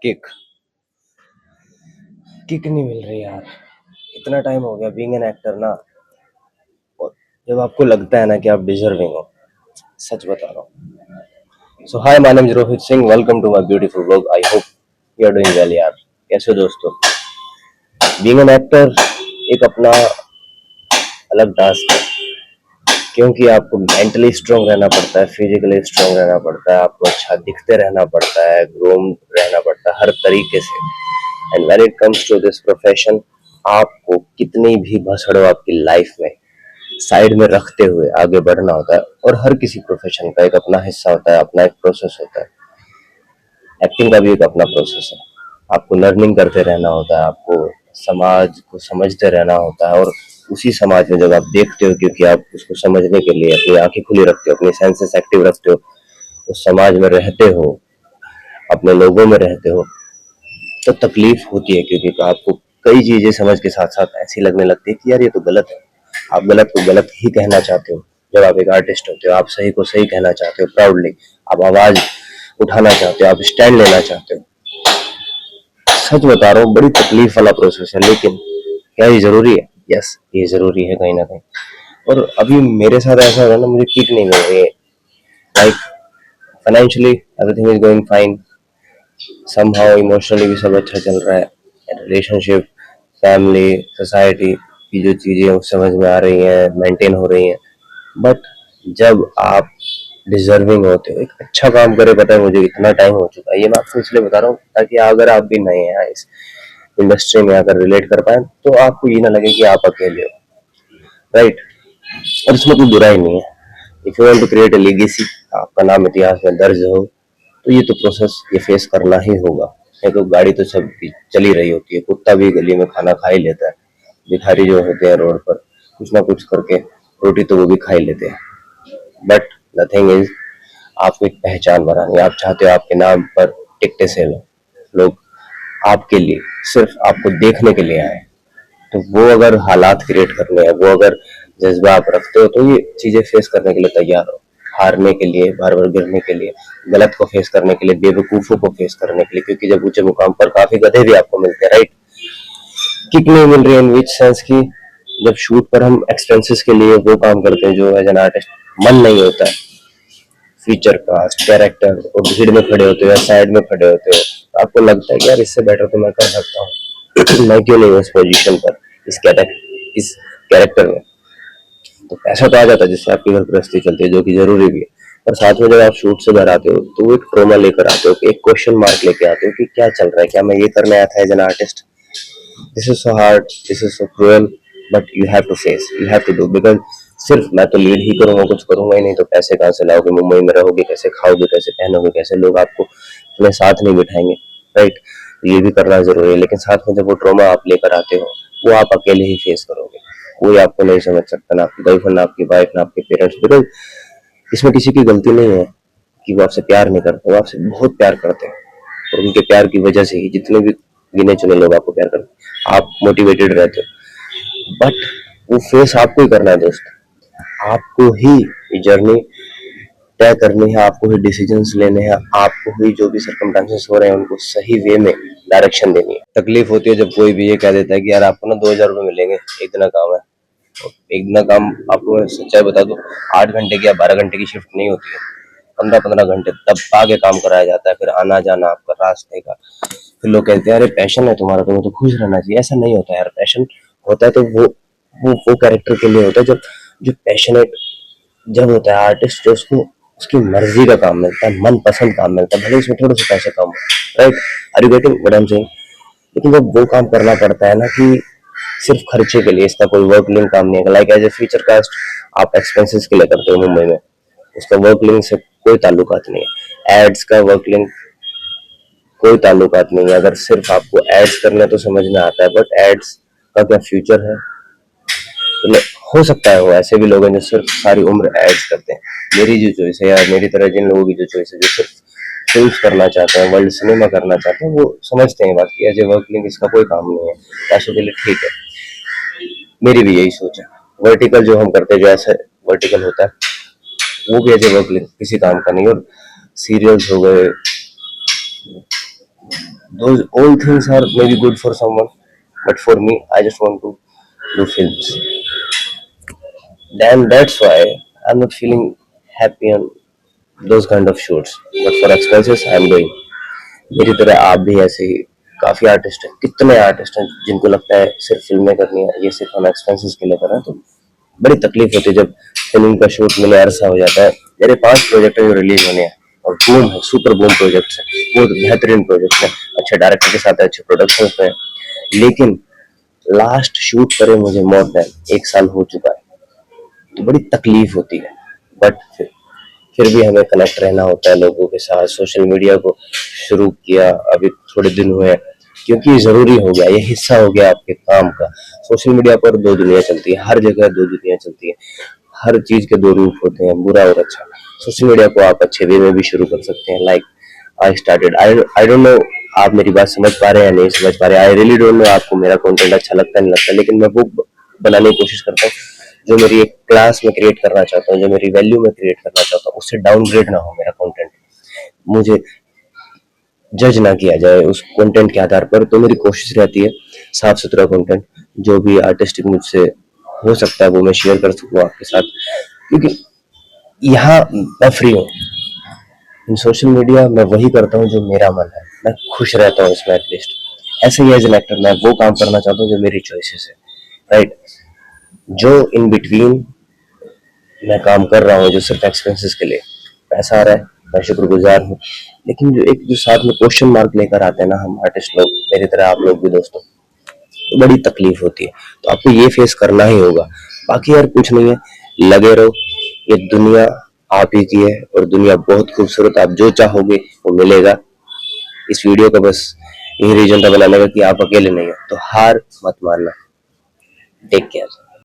Kick kick नहीं मिल रही यार। इतना टाइम हो गया बीइंग एन एक्टर ना। और जब आपको लगता है ना कि आप डिजर्विंग हो, सच बता रहा हूँ। So hi, my name is Rohit Singh, welcome to my beautiful vlog. I hope you are doing well यार। कैसे हो दोस्तों? बीइंग एन एक्टर एक अपना अलग टास्क है, क्योंकि आपको मेंटली स्ट्रांग रहना पड़ता है, फिजिकली स्ट्रांग रहना पड़ता है, आपको अच्छा दिखते रहना पड़ता है, ग्रूम रहना पड़ता है हर तरीके से। And when it comes to this profession, आपको कितनी भी भसड़ हो आपकी लाइफ में, साइड में रखते हुए आगे बढ़ना होता है। और हर किसी प्रोफेशन का एक अपना हिस्सा होता है, अपना एक प्रोसेस होता है। एक्टिंग का भी एक अपना प्रोसेस है। आपको लर्निंग करते रहना होता है, आपको समाज को समझते रहना होता है। और उसी समाज में जब आप देखते हो, क्योंकि आप उसको समझने के लिए अपनी आंखें खुली रखते हो, अपनी सेंसेस एक्टिव रखते हो, उस समाज में रहते हो, अपने लोगों में रहते हो, तो तकलीफ होती है। क्योंकि आपको कई चीजें समझ के साथ साथ ऐसी लगने लगती है कि यार ये तो गलत है। आप गलत को गलत ही कहना चाहते हो। जब आप एक आर्टिस्ट होते हो, आप सही को सही कहना चाहते हो प्राउडली। आप आवाज उठाना चाहते हो, आप स्टैंड लेना चाहते हो। सच बता रहा हूँ, बड़ी तकलीफ वाला प्रोसेस है। लेकिन क्या ये जरूरी है? यस, ये जरूरी है कहीं ना कहीं। और अभी मेरे साथ ऐसा हो रहा है ना, मुझे किक नहीं मिल रही है। Like financially everything is going fine, somehow emotionally भी सब अच्छा चल रहा है। रिलेशनशिप, फैमिली, सोसाइटी की जो चीजें वो समझ में आ रही हैं, मेंटेन हो रही हैं। बट जब आप डिजर्विंग होते हो, एक अच्छा काम करे, पता है मुझे इतना टाइम हो चुका है। ये मैं आपको इसलिए बता रहा हूँ ताकि अगर आप भी नए हैं इस इंडस्ट्री में, अगर रिलेट कर पाए, तो आपको ये ना लगे कि आप अकेले हो। राइट? और इसमें कोई बुराई नहीं है। If you want to create a legacy, आपका नाम इतिहास में दर्ज हो, तो ये तो प्रोसेस ये फेस करना ही होगा। नहीं तो गाड़ी तो सब चल ही रही होती है, कुत्ता भी गली में खाना खा ही लेता है, भिखारी जो होते हैं रोड पर कुछ ना कुछ करके रोटी तो वो भी खा ही लेते हैं। बट द थिंग इज, आपको एक पहचान बनानी है। आप चाहते हो आपके नाम पर टिकटें सेल हो, लोग आपके लिए सिर्फ आपको देखने के लिए आए। तो वो अगर हालात क्रिएट करने हैं, वो अगर जज्बा आप रखते हो, तो ये चीजें फेस करने के लिए तैयार हो। हारने के लिए, बार बार गिरने के लिए, गलत को फेस करने के लिए, बेवकूफों को फेस करने के लिए। क्योंकि जब ऊंचे मुकाम पर काफी गधे भी आपको मिलते हैं। राइट? किक नहीं मिल रही है इन विच सेंस की, जब शूट पर हम एक्सपेंसेस के लिए वो काम करते हैं जो एज एन आर्टिस्ट मन नहीं होता है। फीचर कास्ट, कैरेक्टर, और भीड़ में खड़े होते हो या साइड में खड़े होते हो, तो आपको लगता है कि यार इससे बेटर तो मैं कर सकता हूँ। मैं क्यों नहीं हूँ इस पोजीशन पर, इस कैरेक्टर में। तो पैसा तो आ जाता है जिससे आपकी घर गृहस्थी चलती है, जो कि जरूरी भी है। और साथ में जब आप शूट से घर आते हो, तो वो एक ट्रोमा लेकर आते हो, एक क्वेश्चन मार्क लेके आते हो कि क्या चल रहा है, क्या मैं ये करने आया था as an artist. This is so hard, this is so cruel, but you have to face, you have to do. Because सिर्फ मैं तो लीड ही करूंगा, कुछ करूंगा ही नहीं, तो पैसे कहाँ से लाओगे? मुंबई में रहोगे कैसे, खाओगे कैसे, पहनोगे कैसे? लोग आपको अपने साथ नहीं बिठाएंगे। राइट? ये भी करना जरूरी है। लेकिन साथ में जब वो ट्रॉमा आप लेकर आते हो, वो आप अकेले ही फेस करोगे। कोई आपको नहीं समझ सकता, ना आपकी गर्लफ्रेंड, ना आपकी वाइफ, ना आपके पेरेंट्स। बिकॉज इसमें किसी की गलती नहीं है कि वो आपसे प्यार नहीं करते, वो आपसे बहुत प्यार करते हैं। और उनके प्यार की वजह से ही जितने भी गिने चुने लोग आपको प्यार करते हैं, आप मोटिवेटेड रहते हो। बट वो फेस आपको ही करना है दोस्त। आपको ही ये जर्नी तय करनी है, आपको ही डिसीजंस लेने हैं, आपको ही जो भी सर्कमस्टेंसेस हो रहे हैं उनको सही वे में डायरेक्शन देनी है। तकलीफ होती है जब कोई भी ये कह देता है कि यार आपको ना 2,000 रुपये मिलेंगे, एक दिन का काम है। एक दिन का काम, आपको मैं सच्चाई बता दूं, 8 घंटे की या 12 घंटे की शिफ्ट नहीं होती है, 15-15 घंटे तब आगे काम कराया जाता है। फिर आना जाना आपका रास्ते का। फिर लोग कहते हैं अरे पैशन है तुम्हारा, तुम्हें तो खुश रहना चाहिए। ऐसा नहीं होता यार। पैशन होता है तो वो कैरेक्टर के लिए होता है, जब जो पैशनेट जब होता है आर्टिस्ट, जो उसको उसकी मर्जी का काम मिलता है, मन पसंद काम मिलता है, भले उसमें थोड़े से पैसे कम हो। Right? Are you getting what I am saying? लेकिन जब वो काम करना पड़ता है ना, कि सिर्फ खर्चे के लिए, इसका कोई वर्क लिंक काम नहीं है। Like as a feature caste आप एक्सपेंसेस के लिए करते हो मुंबई में, उसका वर्क लिंक से कोई ताल्लुकात नहीं है। एड्स का वर्क लिंक कोई ताल्लुकात नहीं है। अगर सिर्फ आपको एड्स करना तो समझ में आता है, बट एड्स का क्या फ्यूचर है? तो हो सकता है वो ऐसे भी लोग हैं जो सिर्फ सारी उम्र एड्स करते हैं। मेरी जो चॉइस है, या मेरी तरह जिन लोगों की जो चॉइस है, जो सिर्फ फिल्म्स करना चाहते हैं, वर्ल्ड सिनेमा करना चाहते हैं, वो समझते हैं बात की एज ए वर्क लिंक इसका कोई काम नहीं है, पैसों के लिए ठीक है। मेरी भी यही सोच है। वर्टिकल जो हम करते हैं, जो ऐसा वर्टिकल होता है, वो भी एज ए वर्क लिंक किसी काम का नहीं। और सीरियल्स हो गए, those all things are maybe good for someone, but for me, I just want to do films. Then that's why I'm not feeling happy on those kind of shoots. But for expenses, I'm doing. मेरी तरह आप भी ऐसे ही काफी artist हैं, कितने artist हैं जिनको लगता है सिर्फ फिल्में करनी है, ये सिर्फ हम एक्सपेंसेस के लिए कर रहे हैं। तो बड़ी तकलीफ होती है जब फिल्म का शूट मिले अरसा हो जाता है। मेरे 5 प्रोजेक्ट है जो रिलीज होने हैं और बूम है, सुपर बूम प्रोजेक्ट्स है, बहुत बेहतरीन प्रोजेक्ट्स हैं, अच्छे डायरेक्टर के साथ है, अच्छे प्रोडक्शन पे है। लेकिन लास्ट शूट करे मुझे मोर देन 1 साल हो चुका है, तो बड़ी तकलीफ होती है। बट फिर भी हमें कनेक्ट रहना होता है लोगों के साथ। सोशल मीडिया को शुरू किया अभी थोड़े दिन हुए हैं, क्योंकि ज़रूरी हो गया, ये हिस्सा हो गया आपके काम का। सोशल मीडिया पर 2 दुनिया चलती है, हर जगह 2 दुनिया चलती है, हर चीज़ के 2 रूप होते हैं, बुरा और अच्छा। सोशल मीडिया को आप अच्छे वे में भी शुरू कर सकते हैं। लाइक आई डोंट नो आप मेरी बात समझ पा रहे हैं या नहीं समझ पा रहे हैं। आई रियली डोंट नो आपको मेरा कंटेंट अच्छा लगता है नहीं लगता, लेकिन मैं वो बनाने की कोशिश करता हूँ जो मेरी एक क्लास में क्रिएट करना चाहता हूँ, जो मेरी वैल्यू में क्रिएट करना चाहता हूँ, उससे डाउनग्रेड ना हो मेरा कंटेंट, मुझे जज ना किया जाए उस कंटेंट के आधार पर। तो मेरी कोशिश रहती है साफ सुथरा कंटेंट, जो भी आर्टिस्टिक मुझसे हो सकता है वो मैं शेयर कर सकूँ आपके साथ, क्योंकि यहाँ मैं फ्री हूँ। इन सोशल मीडिया मैं वही करता हूँ जो मेरा मन है, मैं खुश रहता हूँ इसमें एटलीस्ट। ऐसे ही एज एन एक्टर मैं वो काम करना चाहता हूँ जो मेरी चॉइसेस है, राइट। जो इन बिटवीन मैं काम कर रहा हूँ जो सिर्फ एक्सपेंसेस के लिए पैसा आ रहा है, मैं शुक्रगुजार हूँ। लेकिन जो साथ में क्वेश्चन मार्क लेकर आते हैं ना हम आर्टिस्ट लोग, मेरी तरह आप लोग भी दोस्तों, तो बड़ी तकलीफ होती है। तो आपको ये फेस करना ही होगा। बाकी यार कुछ नहीं है, लगे रहो। ये दुनिया आप ही की है और दुनिया बहुत खूबसूरत, आप जो चाहोगे वो मिलेगा। इस वीडियो का बस यही रीजन था बनाने का कि आप अकेले नहीं हो, तो हार मत मानना। Take care.